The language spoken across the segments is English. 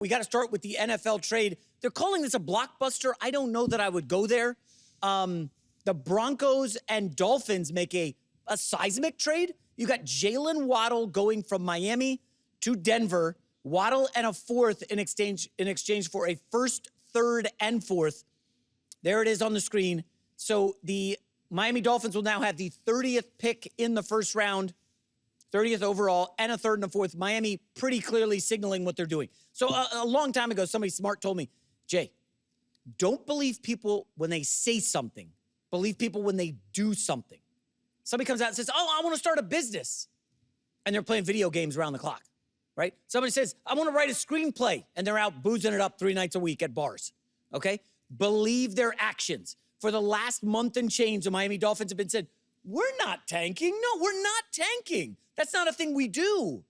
We got to start with the NFL trade. They're calling this a blockbuster. I don't know that I would go there. The Broncos and Dolphins make a seismic trade. You got Jaylen Waddle going from Miami to Denver. Waddle and a fourth in exchange for a first, third, and fourth. There it is on the screen. So the Miami Dolphins will now have the 30th pick in the first round, 30th overall, and a third and a fourth. Miami pretty clearly signaling what they're doing. So a long time ago, somebody smart told me, Jay, don't believe people when they say something. Believe people when they do something. Somebody comes out and says, oh, I want to start a business. And they're playing video games around the clock, right? Somebody says, I want to write a screenplay. And they're out boozing it up 3 nights a week at bars, okay? Believe their actions. For the last month and change, the Miami Dolphins have been said, we're not tanking. No, we're not tanking. That's not a thing we do.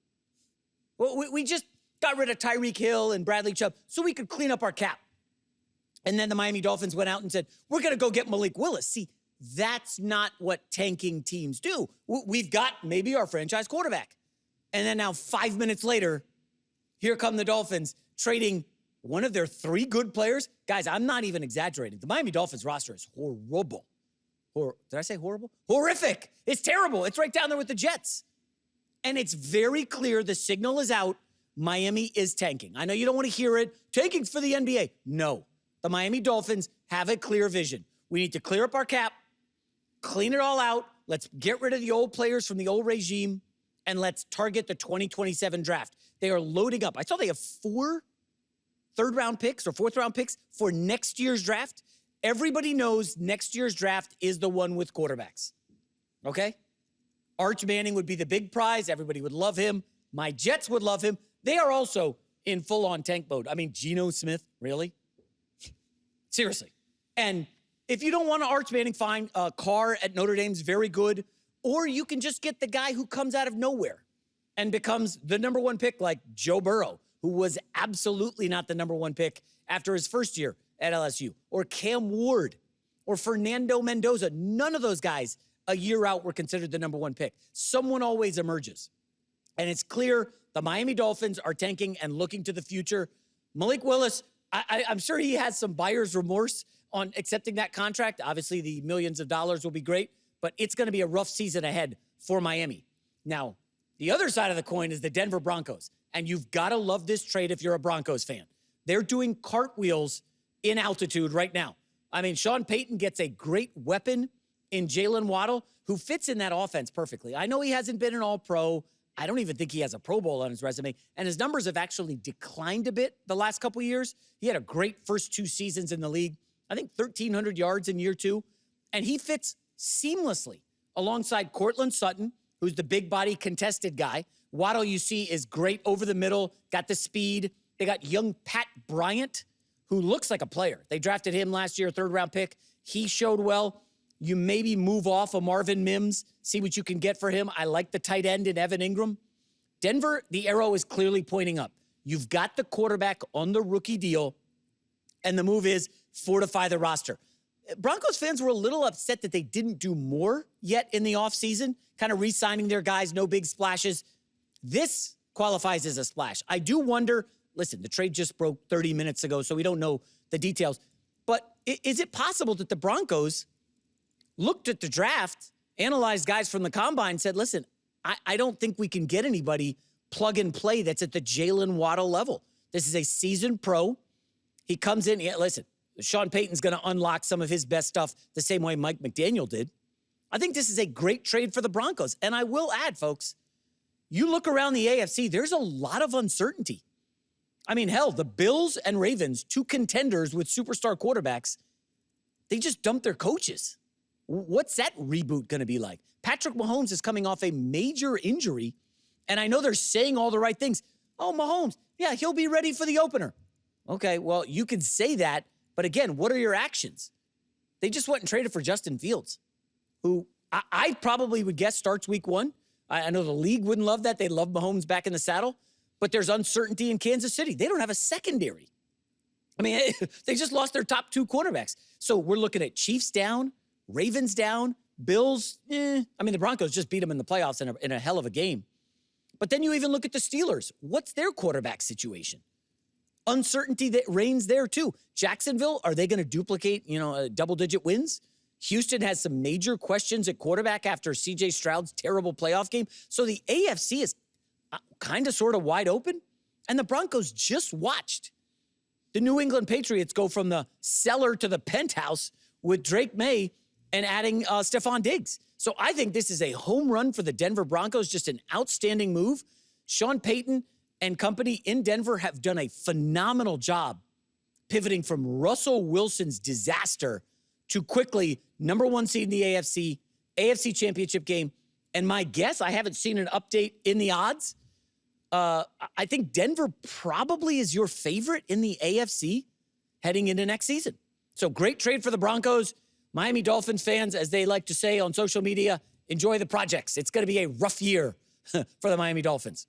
Well, we just got rid of Tyreek Hill and Bradley Chubb so we could clean up our cap. And then the Miami Dolphins went out and said, we're going to go get Malik Willis. See, that's not what tanking teams do. We've got maybe our franchise quarterback. And then now 5 minutes later, here come the Dolphins trading one of their 3 good players. Guys, I'm not even exaggerating. The Miami Dolphins roster is horrible. Did I say horrible? Horrific. It's terrible. It's right down there with the Jets. And it's very clear the signal is out. Miami is tanking. I know you don't want to hear it. Tanking's for the NBA. No. The Miami Dolphins have a clear vision. We need to clear up our cap, clean it all out. Let's get rid of the old players from the old regime, and let's target the 2027 draft. They are loading up. I saw they have 4 third-round picks or fourth-round picks for next year's draft. Everybody knows next year's draft is the one with quarterbacks, okay? Arch Manning would be the big prize. Everybody would love him. My Jets would love him. They are also in full-on tank mode. I mean, Geno Smith, really? Seriously. And if you don't want to Arch Manning, fine. Carr at Notre Dame's very good. Or you can just get the guy who comes out of nowhere and becomes the #1 pick like Joe Burrow, who was absolutely not the #1 pick after his first year at LSU. Or Cam Ward or Fernando Mendoza. None of those guys a year out were considered the #1 pick. Someone always emerges. And it's clear the Miami Dolphins are tanking and looking to the future. Malik Willis, I'm sure he has some buyer's remorse on accepting that contract. Obviously, the millions of dollars will be great, but it's going to be a rough season ahead for Miami. Now, the other side of the coin is the Denver Broncos, and you've got to love this trade if you're a Broncos fan. They're doing cartwheels in altitude right now. I mean, Sean Payton gets a great weapon in Jaylen Waddle, who fits in that offense perfectly. I know he hasn't been an all-pro. I don't even think he has a Pro Bowl on his resume. And his numbers have actually declined a bit the last couple of years. He had a great first 2 seasons in the league. I think 1,300 yards in year 2. And he fits seamlessly alongside Cortland Sutton, who's the big body contested guy. Waddle, you see, is great over the middle, got the speed. They got young Pat Bryant, who looks like a player. They drafted him last year, 3rd-round pick. He showed well. You maybe move off of Marvin Mims, see what you can get for him. I like the tight end in Evan Ingram. Denver, the arrow is clearly pointing up. You've got the quarterback on the rookie deal, and the move is fortify the roster. Broncos fans were a little upset that they didn't do more yet in the offseason, kind of re-signing their guys, no big splashes. This qualifies as a splash. I do wonder, listen, the trade just broke 30 minutes ago, so we don't know the details. But is it possible that the Broncos looked at the draft, analyzed guys from the combine, said, listen, I don't think we can get anybody plug and play that's at the Jaylen Waddle level. This is a seasoned pro. He comes in, listen, Sean Payton's going to unlock some of his best stuff the same way Mike McDaniel did. I think this is a great trade for the Broncos. And I will add, folks, you look around the AFC, there's a lot of uncertainty. I mean, hell, the Bills and Ravens, 2 contenders with superstar quarterbacks, they just dumped their coaches. What's that reboot going to be like? Patrick Mahomes is coming off a major injury, and I know they're saying all the right things. Oh, Mahomes, yeah, he'll be ready for the opener. Okay, well, you can say that, but again, what are your actions? They just went and traded for Justin Fields, who I probably would guess starts week 1. I know the league wouldn't love that. They love Mahomes back in the saddle, but there's uncertainty in Kansas City. They don't have a secondary. I mean, they just lost their top 2 quarterbacks. So we're looking at Chiefs down, Ravens down, Bills, I mean, the Broncos just beat them in the playoffs in a hell of a game. But then you even look at the Steelers. What's their quarterback situation? uncertainty that reigns there too. Jacksonville, are they going to duplicate, double-digit wins? Houston has some major questions at quarterback after C.J. Stroud's terrible playoff game. So the AFC is kind of sort of wide open. And the Broncos just watched the New England Patriots go from the cellar to the penthouse with Drake May and adding Stephon Diggs. So I think this is a home run for the Denver Broncos, just an outstanding move. Sean Payton and company in Denver have done a phenomenal job pivoting from Russell Wilson's disaster to quickly #1 seed in the AFC Championship game. And my guess, I haven't seen an update in the odds. I think Denver probably is your favorite in the AFC heading into next season. So great trade for the Broncos. Miami Dolphins fans, as they like to say on social media, enjoy the projects. It's going to be a rough year for the Miami Dolphins.